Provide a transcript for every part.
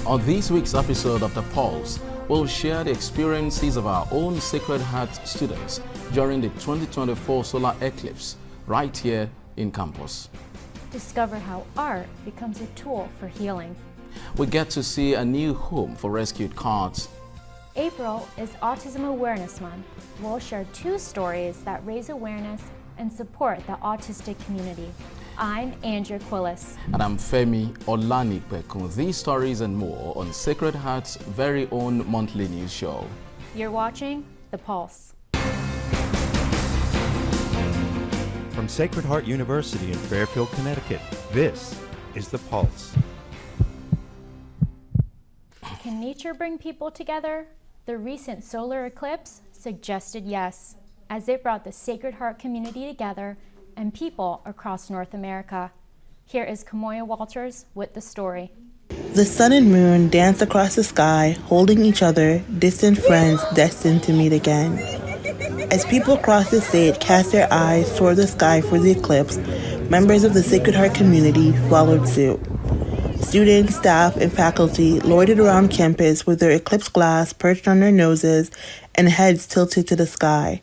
On this week's episode of The Pulse, we'll share the experiences of our own Sacred Heart students during the 2024 solar eclipse right here in campus. Discover how art becomes a tool for healing. We get to see a new home for rescued cats. April is Autism Awareness Month. We'll share 2 stories that raise awareness and support the autistic community. I'm Andrea Quillis. And I'm Femi Olanikpekun. These stories and more on Sacred Heart's very own monthly news show. You're watching The Pulse. From Sacred Heart University in Fairfield, Connecticut, this is The Pulse. Can nature bring people together? The recent solar eclipse suggested yes, as it brought the Sacred Heart community together and people across North America. Here is Kamoya Walters with the story. The sun and moon dance across the sky, holding each other, distant friends destined to meet again. As people across the state cast their eyes toward the sky for the eclipse, members of the Sacred Heart community followed suit. Students, staff, and faculty loitered around campus with their eclipse glass perched on their noses and heads tilted to the sky.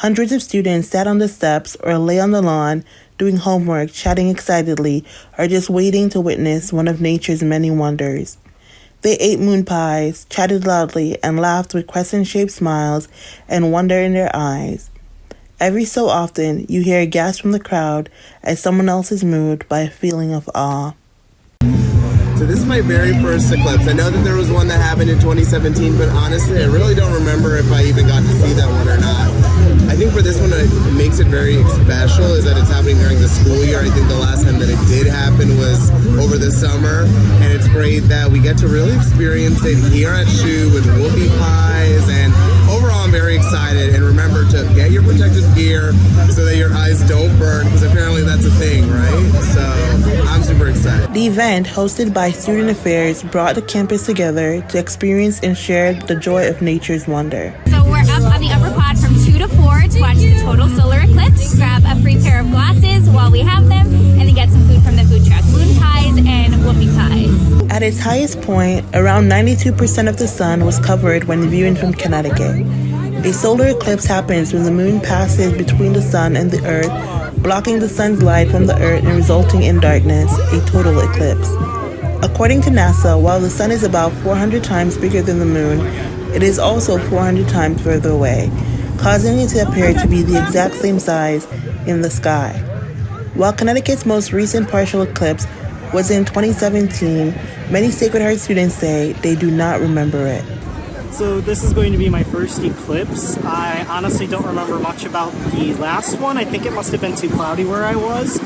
Hundreds of students sat on the steps or lay on the lawn, doing homework, chatting excitedly, or just waiting to witness one of nature's many wonders. They ate moon pies, chatted loudly, and laughed with crescent-shaped smiles and wonder in their eyes. Every so often, you hear a gasp from the crowd as someone else is moved by a feeling of awe. So this is my very first eclipse. I know that there was one that happened in 2017, but honestly, I really don't remember if I even got to see that one or not. I think for this one, it makes it very special is that it's happening during the school year. I think the last time that it did happen was over the summer, and it's great that we get to really experience it here at SHU with whoopie pies, and overall I'm very excited. And remember to get your protective gear so that your eyes don't burn, because apparently that's a thing, right? So I'm super excited. The event, hosted by Student Affairs, brought the campus together to experience and share the joy of nature's wonder. So we're up on the upper quad from 2 to 4 to watch the total solar eclipse. Grab a free pair of glasses while we have them, and then get some food from the food truck. Moon pies and whoopie pies. At its highest point, around 92% of the sun was covered when viewing from Connecticut. A solar eclipse happens when the moon passes between the sun and the earth, blocking the sun's light from the earth and resulting in darkness, a total eclipse. According to NASA, while the sun is about 400 times bigger than the moon, it is also 400 times further away, causing it to appear to be the exact same size in the sky. While Connecticut's most recent partial eclipse was in 2017, many Sacred Heart students say they do not remember it. So this is going to be my first eclipse. I honestly don't remember much about the last one. I think it must have been too cloudy where I was.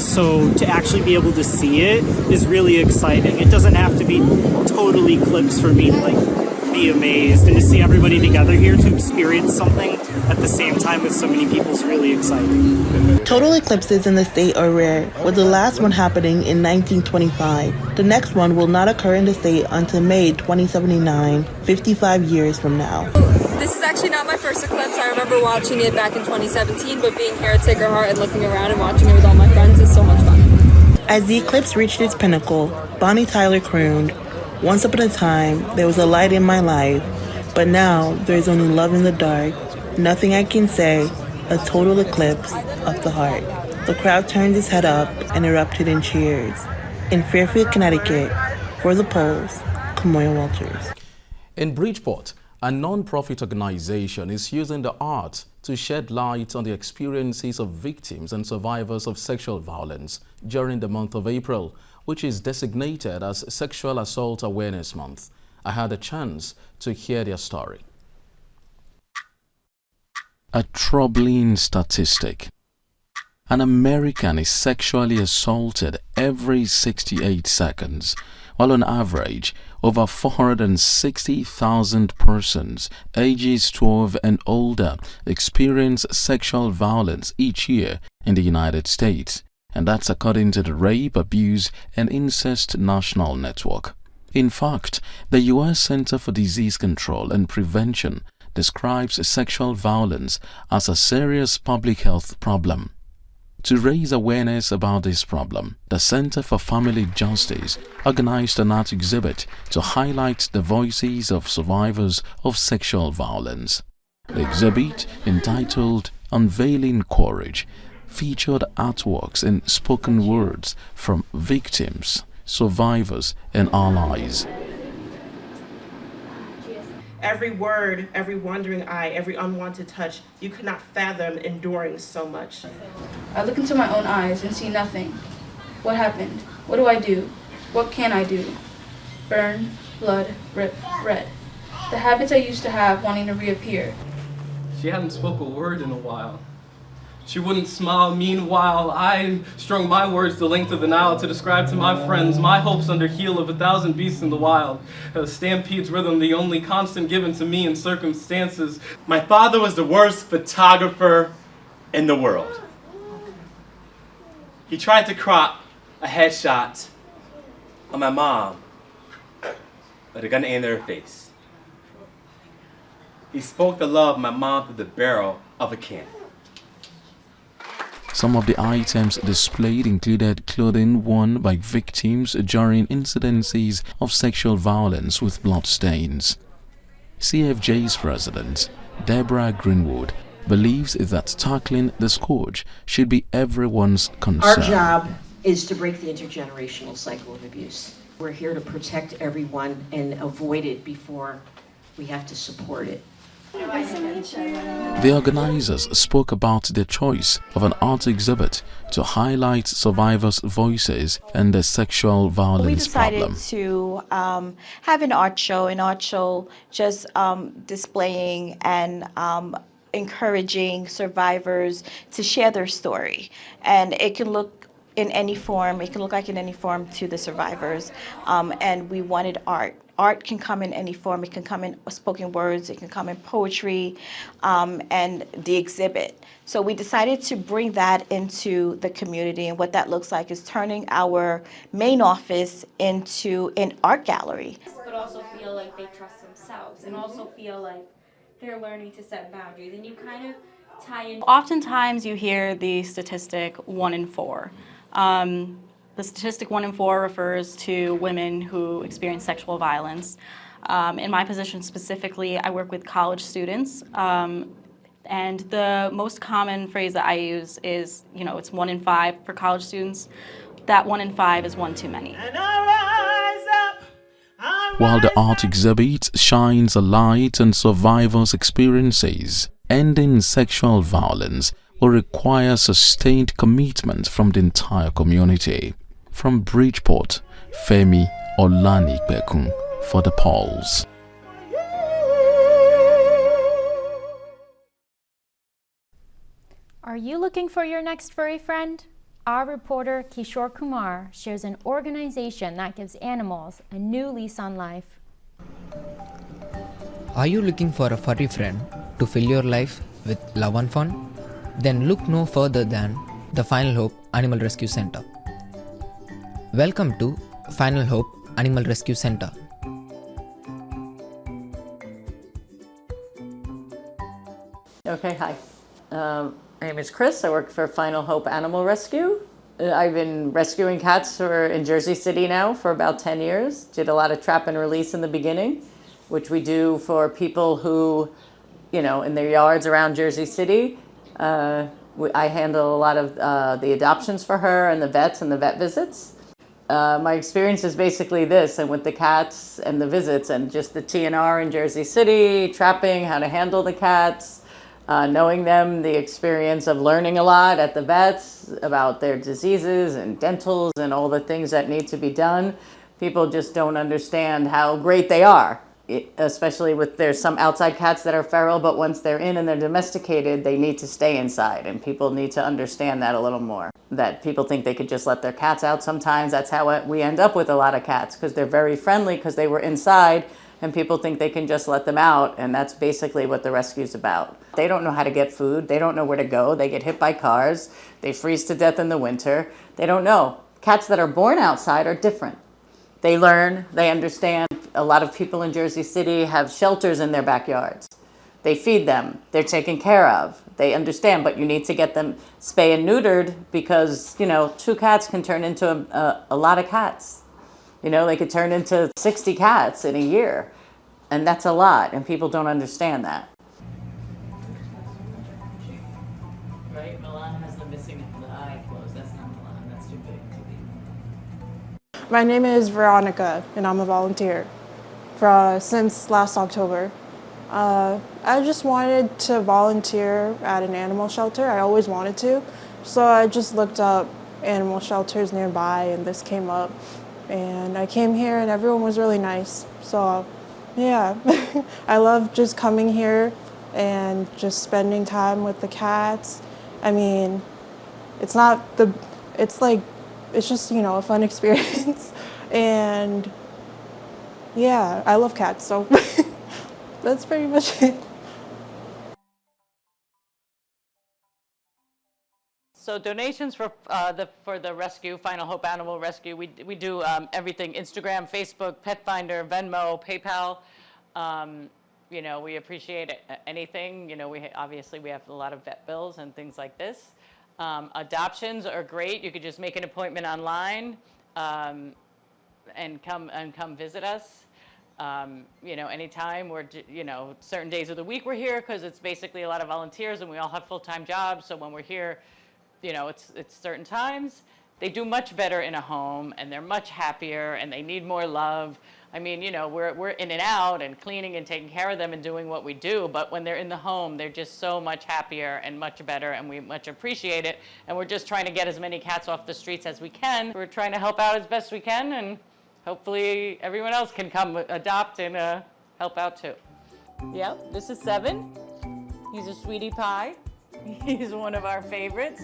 So to actually be able to see it is really exciting. It doesn't have to be total eclipse for me to be amazed, and to see everybody together here to experience something at the same time with so many people is really exciting. Total eclipses in the state are rare, with the last one happening in 1925. The next one will not occur in the state until May 2079, 55 years from now. This is actually not my first eclipse. I remember watching it back in 2017, but being here at Sacred Heart and looking around and watching it with all my friends is so much fun. As the eclipse reached its pinnacle, Bonnie Tyler crooned, "Once upon a time, there was a light in my life, but now there is only love in the dark. Nothing I can say, a total eclipse of the heart." The crowd turned its head up and erupted in cheers. In Fairfield, Connecticut, for The Pulse, Kamoya Walters. In Bridgeport, a non-profit organization is using the arts to shed light on the experiences of victims and survivors of sexual violence during the month of April, which is designated as Sexual Assault Awareness Month. I had a chance to hear their story. A troubling statistic. An American is sexually assaulted every 68 seconds, while on average, over 460,000 persons ages 12 and older experience sexual violence each year in the United States. And that's according to the Rape, Abuse, and Incest National Network. In fact, the U.S. Center for Disease Control and Prevention describes sexual violence as a serious public health problem. To raise awareness about this problem, the Center for Family Justice organized an art exhibit to highlight the voices of survivors of sexual violence. The exhibit, entitled Unveiling Courage, featured artworks and spoken words from victims, survivors, and allies. Every word, every wandering eye, every unwanted touch, you could not fathom enduring so much. I look into my own eyes and see nothing. What happened? What do I do? What can I do? Burn, blood, rip, red. The habits I used to have wanting to reappear. She hadn't spoke a word in a while. She wouldn't smile. Meanwhile, I strung my words the length of the Nile to describe to my friends my hopes under heel of 1,000 beasts in the wild. A stampede's rhythm, the only constant given to me in circumstances. My father was the worst photographer in the world. He tried to crop a headshot of my mom, but it got in her face. He spoke the love of my mom through the barrel of a cannon. Some of the items displayed included clothing worn by victims during incidences of sexual violence with bloodstains. CFJ's president, Deborah Greenwood, believes that tackling the scourge should be everyone's concern. Our job is to break the intergenerational cycle of abuse. We're here to protect everyone and avoid it before we have to support it. The organizers spoke about their choice of an art exhibit to highlight survivors' voices and the sexual violence problem. We decided to have an art show just displaying and encouraging survivors to share their story. And it can look in any form, it can look like in any form to the survivors. And we wanted art. Art can come in any form. It can come in spoken words, it can come in poetry, and the exhibit. So we decided to bring that into the community, and what that looks like is turning our main office into an art gallery. But also feel like they trust themselves, and also feel like they're learning to set boundaries, and you kind of tie in. Oftentimes you hear the statistic 1 in 4. The statistic 1 in 4 refers to women who experience sexual violence. In my position specifically, I work with college students, and the most common phrase that I use is, it's 1 in 5 for college students. That 1 in 5 is one too many. While the art exhibit shines a light on survivors' experiences, ending sexual violence will require sustained commitment from the entire community. From Bridgeport, Femi Olanikbekun for The Pulse. Are you looking for your next furry friend? Our reporter Kishore Kumar shares an organization that gives animals a new lease on life. Are you looking for a furry friend to fill your life with love and fun? Then look no further than the Final Hope Animal Rescue Center. Welcome to Final Hope Animal Rescue Center. Okay, hi. My name is Chris. I work for Final Hope Animal Rescue. I've been rescuing cats in Jersey City now for about 10 years. Did a lot of trap and release in the beginning, which we do for people who, in their yards around Jersey City. I handle a lot of the adoptions for her and the vets and the vet visits. My experience is basically this, and with the cats and the visits and just the TNR in Jersey City, trapping, how to handle the cats, knowing them, the experience of learning a lot at the vets about their diseases and dentals and all the things that need to be done. People just don't understand how great they are. Especially there's some outside cats that are feral, but once they're in and they're domesticated, they need to stay inside, and people need to understand that a little more. That people think they could just let their cats out sometimes. That's how we end up with a lot of cats, because they're very friendly because they were inside, and people think they can just let them out, and that's basically what the rescue's about. They don't know how to get food, they don't know where to go, they get hit by cars, they freeze to death in the winter, they don't know. Cats that are born outside are different. They learn, they understand. A lot of people in Jersey City have shelters in their backyards. They feed them, they're taken care of. they understand, but you need to get them spay and neutered because, 2 cats can turn into a lot of cats. They could turn into 60 cats in a year, and that's a lot, and people don't understand that. Right, Milan has the missing the eye closed. That's not Milan, that's too big to be. My name is Veronica, and I'm a volunteer since last October. I just wanted to volunteer at an animal shelter. I always wanted to. So I just looked up animal shelters nearby and this came up. And I came here and everyone was really nice. So yeah, I love just coming here and just spending time with the cats. I mean, it's just, a fun experience. And yeah, I love cats, so that's pretty much it. So donations for the rescue, Final Hope Animal Rescue, we do everything: Instagram, Facebook, Pet Finder, Venmo, PayPal. We appreciate anything. Obviously we have a lot of vet bills and things like this. Adoptions are great. You could just make an appointment online and come visit us. Anytime. We're, certain days of the week we're here because it's basically a lot of volunteers and we all have full-time jobs. So when we're here, it's certain times. They do much better in a home and they're much happier and they need more love. I mean, we're in and out and cleaning and taking care of them and doing what we do, but when they're in the home, they're just so much happier and much better, and we much appreciate it. And we're just trying to get as many cats off the streets as we can. We're trying to help out as best we can, and hopefully everyone else can come adopt and help out too. Yep, this is 7. He's a sweetie pie. He's one of our favorites.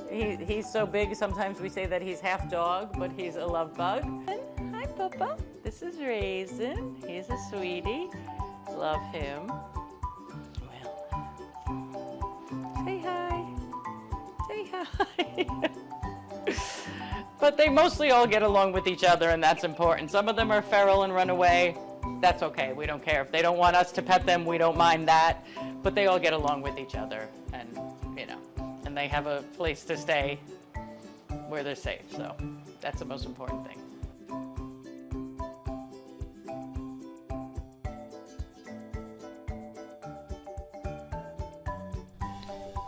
He's so big, sometimes we say that he's half dog, but he's a love bug. Hi, Papa. This is Raisin. He's a sweetie. Love him. Well, say hi. Say hi. But they mostly all get along with each other, and that's important. Some of them are feral and run away. That's okay. We don't care. If they don't want us to pet them, we don't mind that. But they all get along with each other, and and they have a place to stay where they're safe. So that's the most important thing.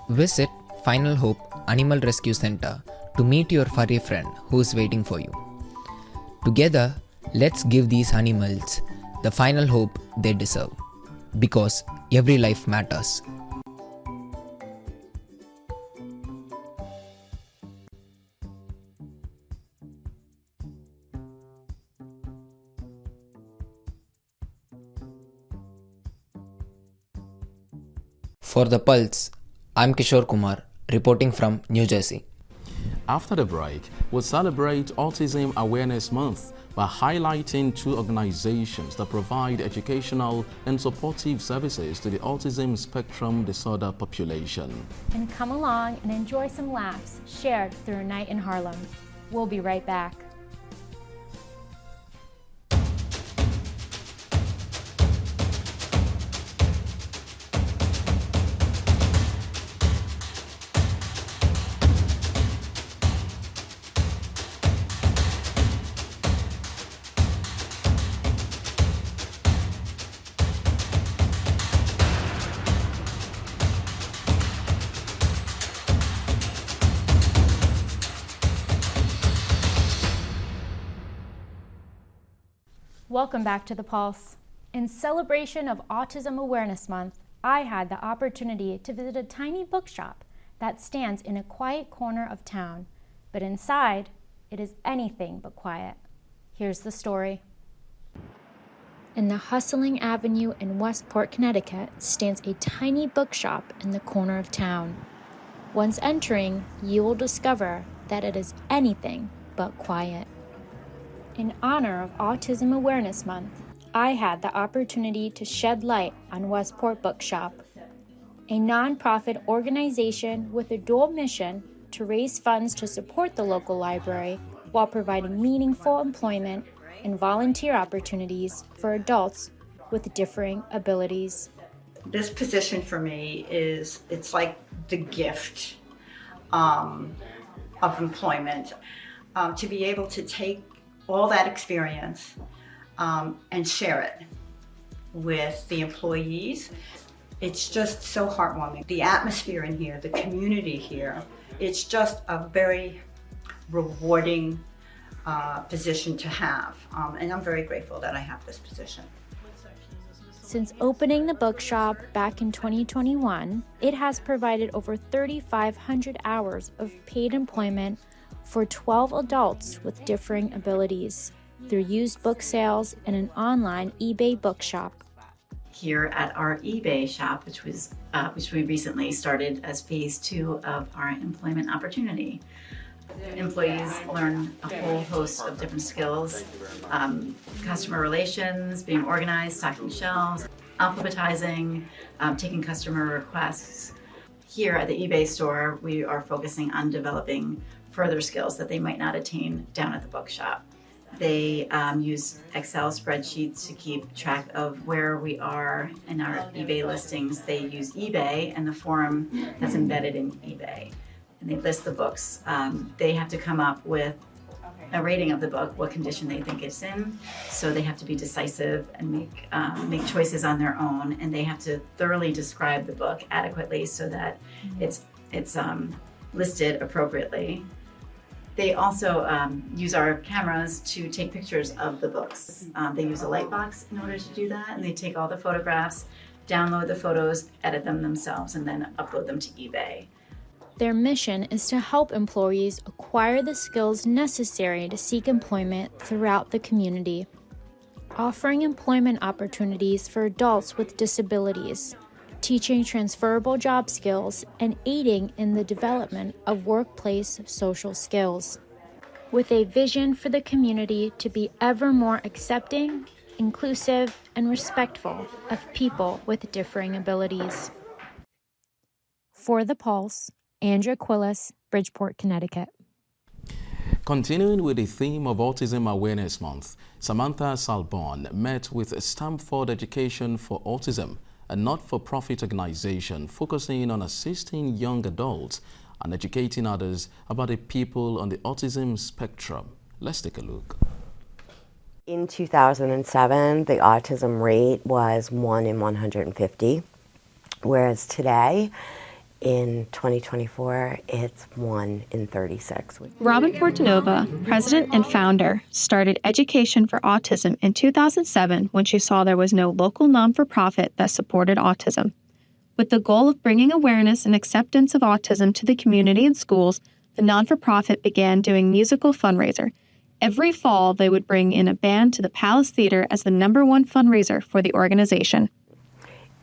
Visit Final Hope Animal Rescue Center to meet your furry friend who is waiting for you. Together, let's give these animals the final hope they deserve, because every life matters. For The Pulse, I'm Kishore Kumar, reporting from New Jersey. After the break, we'll celebrate Autism Awareness Month by highlighting 2 organizations that provide educational and supportive services to the autism spectrum disorder population. And come along and enjoy some laughs shared through a night in Harlem. We'll be right back. Welcome back to The Pulse. In celebration of Autism Awareness Month, I had the opportunity to visit a tiny bookshop that stands in a quiet corner of town, but inside, it is anything but quiet. Here's the story. In the hustling avenue in Westport, Connecticut, stands a tiny bookshop in the corner of town. Once entering, you will discover that it is anything but quiet. In honor of Autism Awareness Month, I had the opportunity to shed light on Westport Bookshop, a nonprofit organization with a dual mission to raise funds to support the local library while providing meaningful employment and volunteer opportunities for adults with differing abilities. This position for me it's like the gift of employment, to be able to take all that experience and share it with the employees. It's just so heartwarming. The atmosphere in here, the community here, it's just a very rewarding position to have. And I'm very grateful that I have this position. Since opening the bookshop back in 2021, it has provided over 3,500 hours of paid employment for 12 adults with differing abilities through used book sales and an online eBay bookshop. Here at our eBay shop, which we recently started as phase 2 of our employment opportunity. Employees learn a whole host of different skills, customer relations, being organized, stocking shelves, alphabetizing, taking customer requests. Here at the eBay store, we are focusing on developing further skills that they might not attain down at the bookshop. They use Excel spreadsheets to keep track of where we are in our eBay listings. They use eBay and the form that's embedded in eBay. And they list the books. They have to come up with a rating of the book, what condition they think it's in. So they have to be decisive and make choices on their own. And they have to thoroughly describe the book adequately so that it's listed appropriately. They also use our cameras to take pictures of the books. They use a light box in order to do that, and they take all the photographs, download the photos, edit them themselves, and then upload them to eBay. Their mission is to help employees acquire the skills necessary to seek employment throughout the community, offering employment opportunities for adults with disabilities, teaching transferable job skills, and aiding in the development of workplace social skills. With a vision for the community to be ever more accepting, inclusive, and respectful of people with differing abilities. For The Pulse, Andrea Quillis, Bridgeport, Connecticut. Continuing with the theme of Autism Awareness Month, Samantha Salbon met with Stamford Education for Autism, a not-for-profit organization focusing on assisting young adults and educating others about the people on the autism spectrum. Let's take a look. In 2007, the autism rate was 1 in 150, whereas today, in 2024, it's 1 in 36. Robin Portanova, president and founder, started Education for Autism in 2007 when she saw there was no local non-for-profit that supported autism. With the goal of bringing awareness and acceptance of autism to the community and schools, the non-for-profit began doing musical fundraiser. Every fall, they would bring in a band to the Palace Theater as the #1 fundraiser for the organization.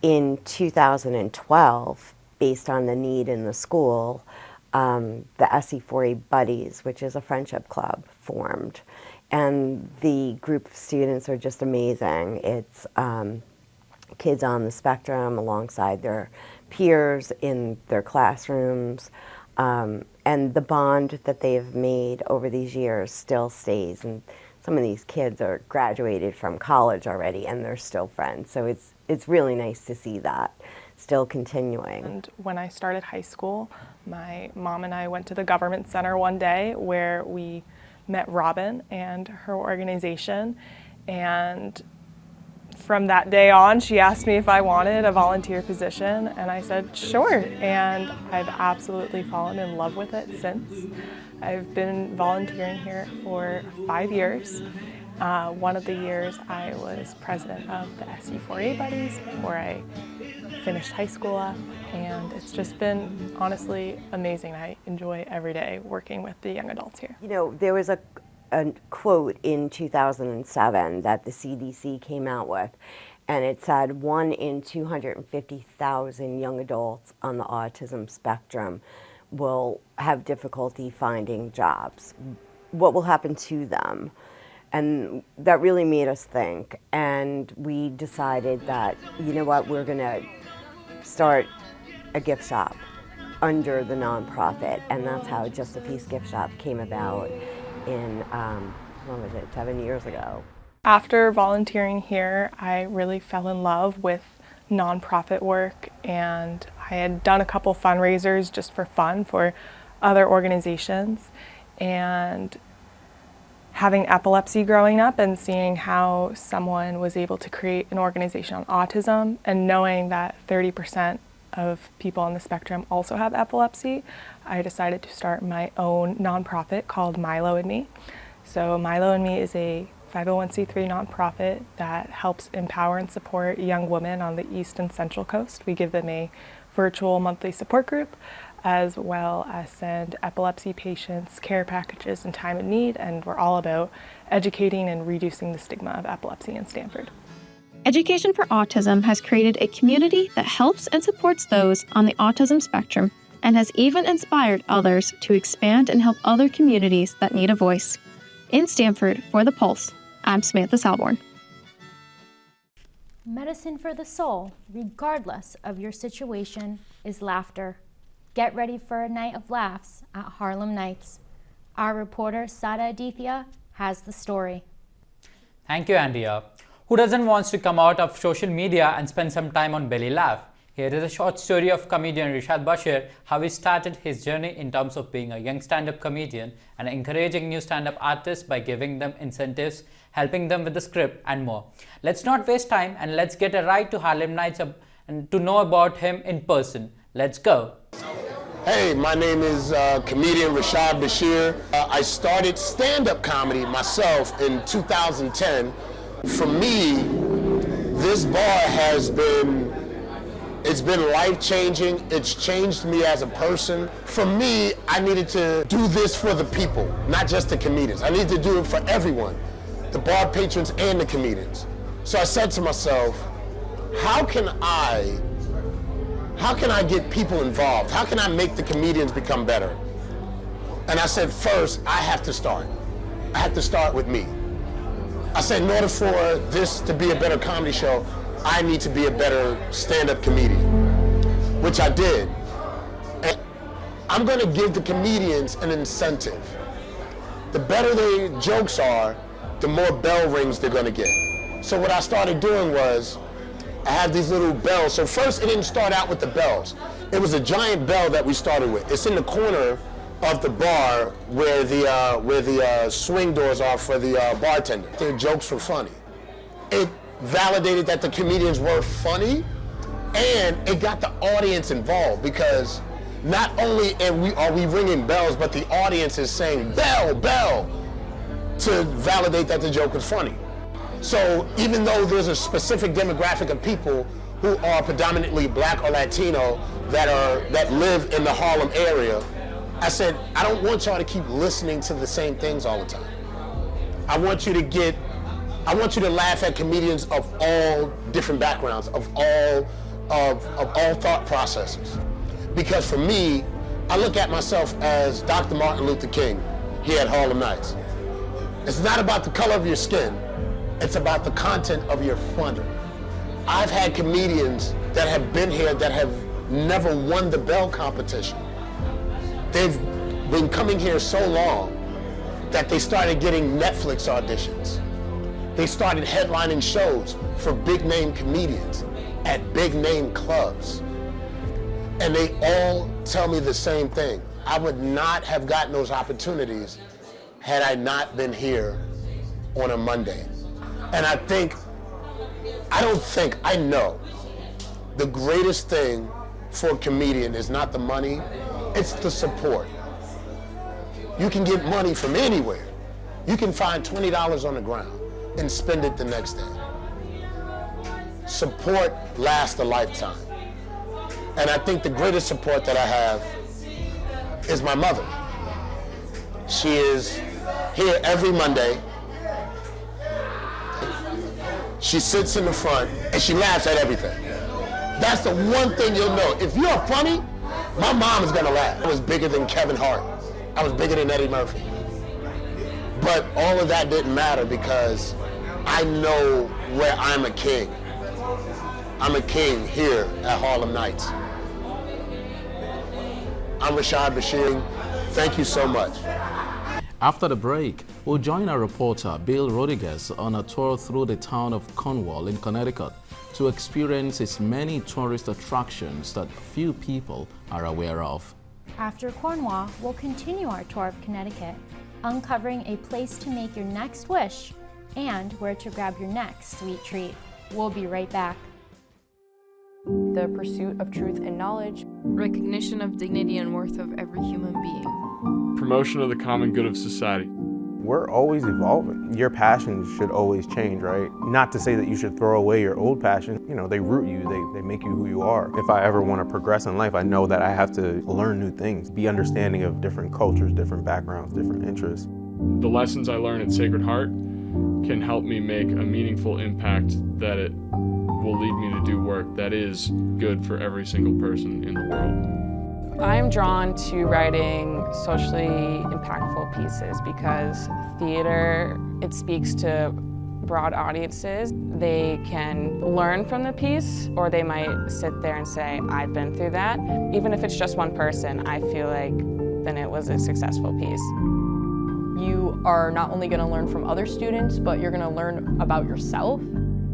In 2012, based on the need in the school, the SE4A Buddies, which is a friendship club, formed. And the group of students are just amazing. It's kids on the spectrum alongside their peers in their classrooms. And the bond that they've made over these years still stays. And some of these kids are graduated from college already and they're still friends. So it's really nice to see that still continuing. And when I started high school, my mom and I went to the government center one day where we met Robin and her organization, and from that day on she asked me if I wanted a volunteer position, and I said sure, and I've absolutely fallen in love with it since. I've been volunteering here for 5 years. One of the years I was president of the SE4A Buddies before I finished high school up, and it's just been honestly amazing. I enjoy every day working with the young adults here. You know, there was a quote in 2007 that the CDC came out with, and it said 1 in 250,000 young adults on the autism spectrum will have difficulty finding jobs. What will happen to them? And that really made us think, and we decided that, you know what, we're gonna start a gift shop under the nonprofit, and that's how Just a Piece Gift Shop came about in, what was it, 7 years ago. After volunteering here, I really fell in love with nonprofit work, and I had done a couple fundraisers just for fun for other organizations, and having epilepsy growing up and seeing how someone was able to create an organization on autism and knowing that 30% of people on the spectrum also have epilepsy, I decided to start my own nonprofit called Milo and Me. So Milo and Me is a 501c3 nonprofit that helps empower and support young women on the East and Central Coast. We give them a virtual monthly support group, as well as send epilepsy patients care packages in time of need, and we're all about educating and reducing the stigma of epilepsy in Stamford. Education for Autism has created a community that helps and supports those on the autism spectrum and has even inspired others to expand and help other communities that need a voice. In Stamford, for The Pulse, I'm Samantha Salborn. Medicine for the soul, regardless of your situation, is laughter. Get ready for a night of laughs at Harlem Nights. Our reporter, Sada Aditya, has the story. Thank you, Andrea. Who doesn't want to come out of social media and spend some time on Belly Laugh? Here is a short story of comedian Rishad Bashir, how he started his journey in terms of being a young stand-up comedian and encouraging new stand-up artists by giving them incentives, helping them with the script and more. Let's not waste time and let's get a ride to Harlem Nights and to know about him in person. Let's go. Hey, my name is comedian Rishad Bashir. I started stand-up comedy myself in 2010. For me, this bar has been life-changing. It's changed me as a person. For me, I needed to do this for the people, not just the comedians. I needed to do it for everyone, the bar patrons and the comedians. So I said to myself, how can I get people involved? How can I make the comedians become better? And I said, first, I have to start. I have to start with me. I said, in order for this to be a better comedy show, I need to be a better stand-up comedian, which I did. And I'm gonna give the comedians an incentive. The better their jokes are, the more bell rings they're gonna get. So what I started doing was, I had these little bells. So first it didn't start out with the bells. It was a giant bell that we started with. It's in the corner of the bar where the swing doors are for the bartender. Their jokes were funny. It validated that the comedians were funny, and it got the audience involved, because not only are we ringing bells, but the audience is saying bell, bell, to validate that the joke was funny. So even though there's a specific demographic of people who are predominantly Black or Latino that live in the Harlem area, I said, I don't want y'all to keep listening to the same things all the time. I want you to laugh at comedians of all different backgrounds, of all thought processes. Because for me, I look at myself as Dr. Martin Luther King here at Harlem Nights. It's not about the color of your skin, it's about the content of your fun. I've had comedians that have been here that have never won the bell competition. They've been coming here so long that they started getting Netflix auditions. They started headlining shows for big name comedians at big name clubs. And they all tell me the same thing. I would not have gotten those opportunities had I not been here on a Monday. And I know the greatest thing for a comedian is not the money, it's the support. You can get money from anywhere. You can find $20 on the ground and spend it the next day. Support lasts a lifetime. And I think the greatest support that I have is my mother. She is here every Monday. She sits in the front and she laughs at everything. That's the one thing you'll know. If you're funny, my mom is gonna laugh. I was bigger than Kevin Hart. I was bigger than Eddie Murphy. But all of that didn't matter because I know where I'm a king. I'm a king here at Harlem Nights. I'm Rishad Bashir. Thank you so much. After the break, we'll join our reporter Bill Rodriguez on a tour through the town of Cornwall in Connecticut to experience its many tourist attractions that few people are aware of. After Cornwall, we'll continue our tour of Connecticut, uncovering a place to make your next wish and where to grab your next sweet treat. We'll be right back. The pursuit of truth and knowledge. Recognition of dignity and worth of every human being. Promotion of the common good of society. We're always evolving. Your passions should always change, right? Not to say that you should throw away your old passion. You know, they root you, they make you who you are. If I ever want to progress in life, I know that I have to learn new things, be understanding of different cultures, different backgrounds, different interests. The lessons I learn at Sacred Heart can help me make a meaningful impact that it will lead me to do work that is good for every single person in the world. I'm drawn to writing socially impactful pieces because theater, it speaks to broad audiences. They can learn from the piece, or they might sit there and say, I've been through that. Even if it's just one person, I feel like then it was a successful piece. You are not only going to learn from other students, but you're going to learn about yourself.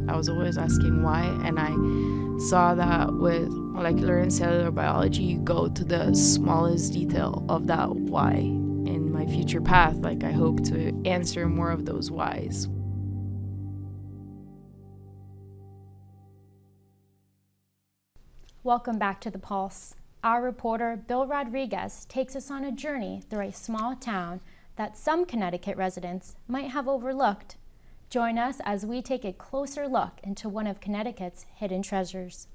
I was always asking why, and I saw that with molecular and cellular biology, you go to the smallest detail of that why. In my future path, like, I hope to answer more of those whys. Welcome back to The Pulse. Our reporter, Bill Rodriguez, takes us on a journey through a small town that some Connecticut residents might have overlooked. Join us as we take a closer look into one of Connecticut's hidden treasures.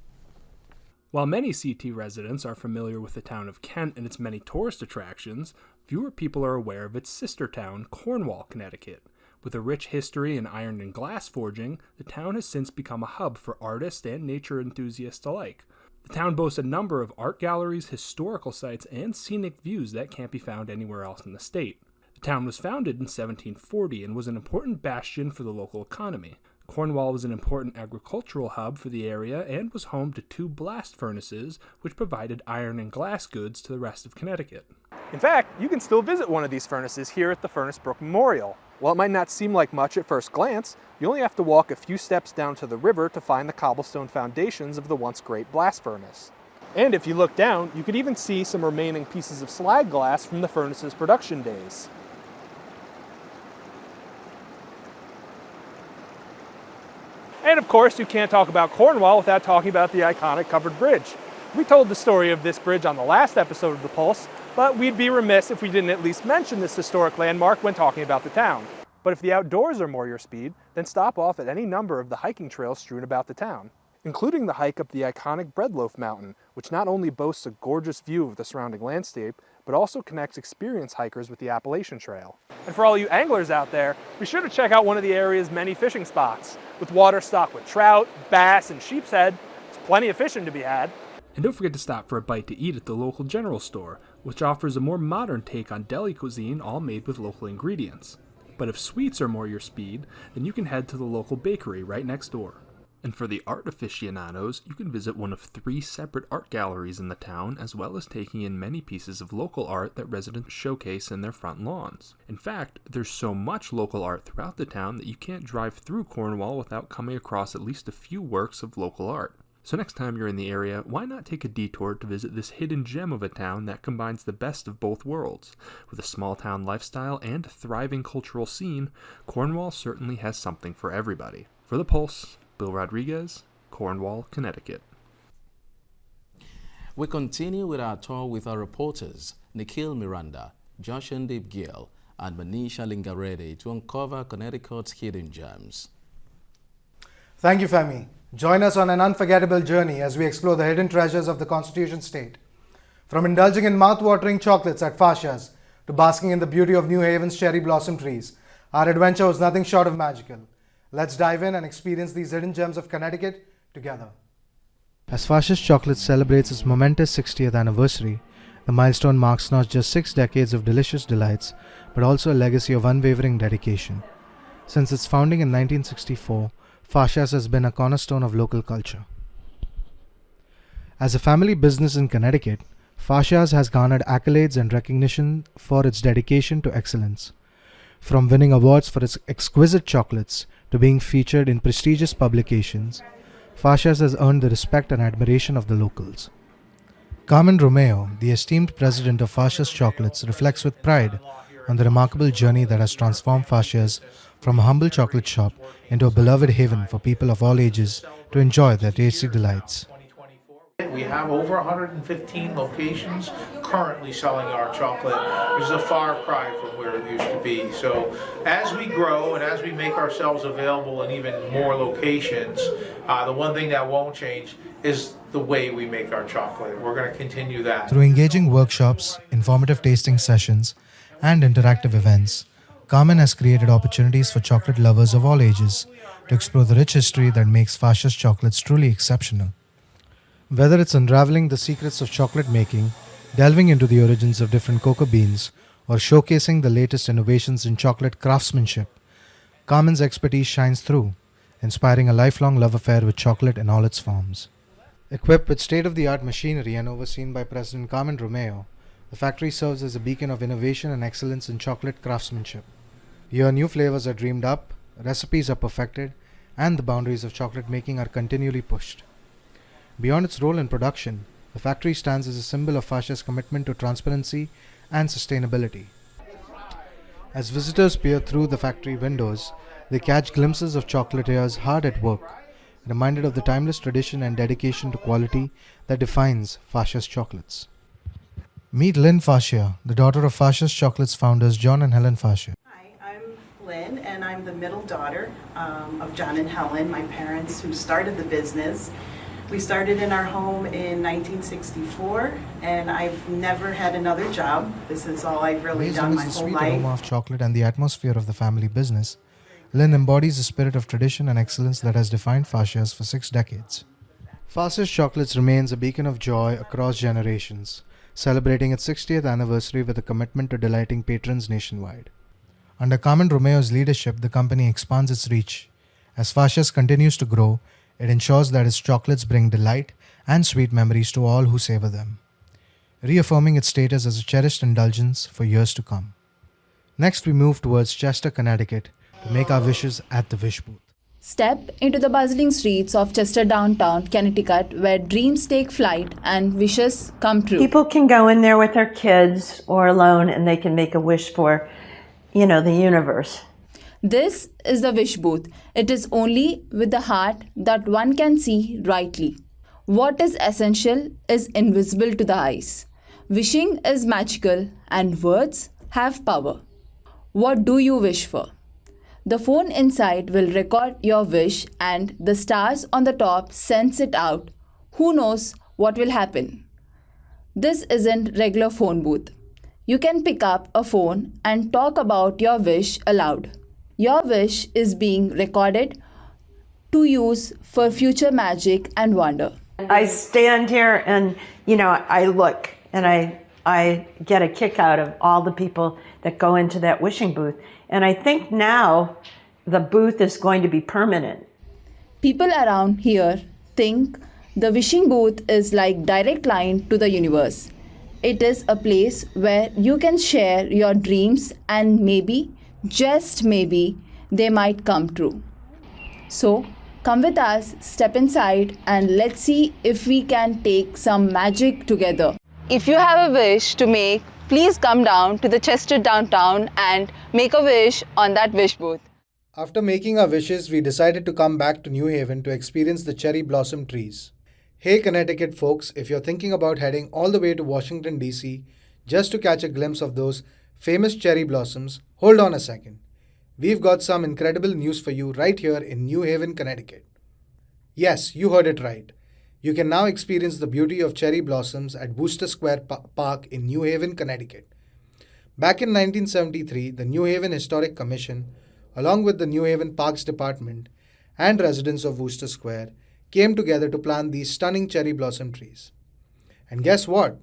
While many CT residents are familiar with the town of Kent and its many tourist attractions, fewer people are aware of its sister town, Cornwall, Connecticut. With a rich history in iron and glass forging, the town has since become a hub for artists and nature enthusiasts alike. The town boasts a number of art galleries, historical sites, and scenic views that can't be found anywhere else in the state. The town was founded in 1740 and was an important bastion for the local economy. Cornwall was an important agricultural hub for the area and was home to 2 blast furnaces, which provided iron and glass goods to the rest of Connecticut. In fact, you can still visit one of these furnaces here at the Furnace Brook Memorial. While it might not seem like much at first glance, you only have to walk a few steps down to the river to find the cobblestone foundations of the once great blast furnace. And if you look down, you could even see some remaining pieces of slag glass from the furnace's production days. And of course, you can't talk about Cornwall without talking about the iconic covered bridge. We told the story of this bridge on the last episode of The Pulse, but we'd be remiss if we didn't at least mention this historic landmark when talking about the town. But if the outdoors are more your speed, then stop off at any number of the hiking trails strewn about the town, including the hike up the iconic Breadloaf Mountain, which not only boasts a gorgeous view of the surrounding landscape, but also connects experienced hikers with the Appalachian Trail. And for all you anglers out there, be sure to check out one of the area's many fishing spots. With water stocked with trout, bass, and sheep's head, there's plenty of fishing to be had. And don't forget to stop for a bite to eat at the local general store, which offers a more modern take on deli cuisine, all made with local ingredients. But if sweets are more your speed, then you can head to the local bakery right next door. And for the art aficionados, you can visit one of 3 separate art galleries in the town, as well as taking in many pieces of local art that residents showcase in their front lawns. In fact, there's so much local art throughout the town that you can't drive through Cornwall without coming across at least a few works of local art. So next time you're in the area, why not take a detour to visit this hidden gem of a town that combines the best of both worlds? With a small town lifestyle and a thriving cultural scene, Cornwall certainly has something for everybody. For The Pulse, Bill Rodriguez, Cornwall, Connecticut. We continue with our tour with our reporters, Nikhil Miranda, Joshandip Gill, and Manisha Lingarede to uncover Connecticut's hidden gems. Thank you, Femi. Join us on an unforgettable journey as we explore the hidden treasures of the Constitution State. From indulging in mouth-watering chocolates at Fascia's to basking in the beauty of New Haven's cherry blossom trees, our adventure was nothing short of magical. Let's dive in and experience these hidden gems of Connecticut together. As Fascia's Chocolate celebrates its momentous 60th anniversary, the milestone marks not just 6 decades of delicious delights, but also a legacy of unwavering dedication. Since its founding in 1964, Fascia's has been a cornerstone of local culture. As a family business in Connecticut, Fascia's has garnered accolades and recognition for its dedication to excellence. From winning awards for its exquisite chocolates to being featured in prestigious publications, Fascia's has earned the respect and admiration of the locals. Carmen Romeo, the esteemed president of Fascia's Chocolates, reflects with pride on the remarkable journey that has transformed Fascia's from a humble chocolate shop into a beloved haven for people of all ages to enjoy their tasty delights. We have over 115 locations currently selling our chocolate, which is a far cry from where it used to be. So as we grow and as we make ourselves available in even more locations, the one thing that won't change is the way we make our chocolate. We're going to continue that. Through engaging workshops, informative tasting sessions, and interactive events, Carmen has created opportunities for chocolate lovers of all ages to explore the rich history that makes Fascia's chocolates truly exceptional. Whether it's unraveling the secrets of chocolate making, delving into the origins of different cocoa beans, or showcasing the latest innovations in chocolate craftsmanship, Carmen's expertise shines through, inspiring a lifelong love affair with chocolate in all its forms. Equipped with state-of-the-art machinery and overseen by President Carmen Romeo, the factory serves as a beacon of innovation and excellence in chocolate craftsmanship. Here, new flavors are dreamed up, recipes are perfected, and the boundaries of chocolate making are continually pushed. Beyond its role in production, the factory stands as a symbol of Fascia's commitment to transparency and sustainability. As visitors peer through the factory windows, they catch glimpses of chocolatiers hard at work, reminded of the timeless tradition and dedication to quality that defines Fascia's chocolates. Meet Lynn Fascia, the daughter of Fascia's Chocolates founders John and Helen Fascia. Hi, I'm Lynn, and I'm the middle daughter of John and Helen, my parents who started the business. We started in our home in 1964, and I've never had another job. This is all I've really done my Amidst the whole sweet life. aroma of chocolate and the atmosphere of the family business, Lynn embodies the spirit of tradition and excellence that has defined Fascia's for 6 decades. Fascia's Chocolates remains a beacon of joy across generations, celebrating its 60th anniversary with a commitment to delighting patrons nationwide. Under Carmen Romeo's leadership, the company expands its reach. As Fascia's continues to grow, it ensures that its chocolates bring delight and sweet memories to all who savor them, reaffirming its status as a cherished indulgence for years to come. Next, we move towards Chester, Connecticut to make our wishes at the Wish Booth. Step into the bustling streets of Chester downtown, Connecticut, where dreams take flight and wishes come true. People can go in there with their kids or alone and they can make a wish for, the universe. This is the Wish Booth. It is only with the heart that one can see rightly. What is essential is invisible to the eyes. Wishing is magical and words have power. What do you wish for? The phone inside will record your wish and the stars on the top sends it out. Who knows what will happen? This isn't regular phone booth. You can pick up a phone and talk about your wish aloud. Your wish is being recorded to use for future magic and wonder. I stand here and, I look and I get a kick out of all the people that go into that wishing booth. And I think now the booth is going to be permanent. People around here think the wishing booth is like direct line to the universe. It is a place where you can share your dreams and maybe, just maybe, they might come true. So, come with us, step inside, and let's see if we can take some magic together. If you have a wish to make, please come down to the Chester downtown and make a wish on that wish booth. After making our wishes, we decided to come back to New Haven to experience the cherry blossom trees. Hey Connecticut folks, if you're thinking about heading all the way to Washington DC just to catch a glimpse of those famous cherry blossoms, hold on a second. We've got some incredible news for you right here in New Haven, Connecticut. Yes, you heard it right. You can now experience the beauty of cherry blossoms at Wooster Square Park in New Haven, Connecticut. Back in 1973, the New Haven Historic Commission, along with the New Haven Parks Department and residents of Wooster Square, came together to plant these stunning cherry blossom trees. And guess what?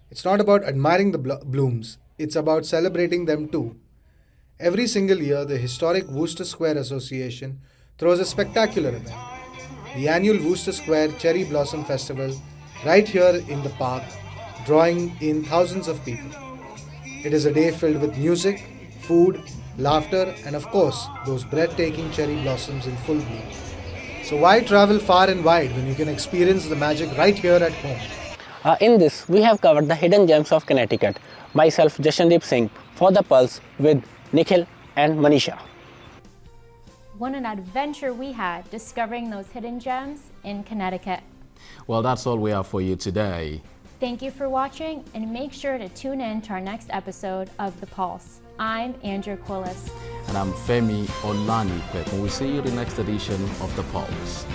It's not about admiring the blooms, it's about celebrating them too. Every single year, the historic Wooster Square Association throws a spectacular event, the annual Wooster Square Cherry Blossom Festival, right here in the park, drawing in thousands of people. It is a day filled with music, food, laughter, and of course, those breathtaking cherry blossoms in full bloom. So why travel far and wide when you can experience the magic right here at home? In this, we have covered the hidden gems of Connecticut. Myself, Jashandeep Singh, for The Pulse with Nikhil and Manisha. What an adventure we had discovering those hidden gems in Connecticut. Well, that's all we have for you today. Thank you for watching, and make sure to tune in to our next episode of The Pulse. I'm Andrew Quillis. And I'm Femi Olanipe. We'll see you in the next edition of The Pulse.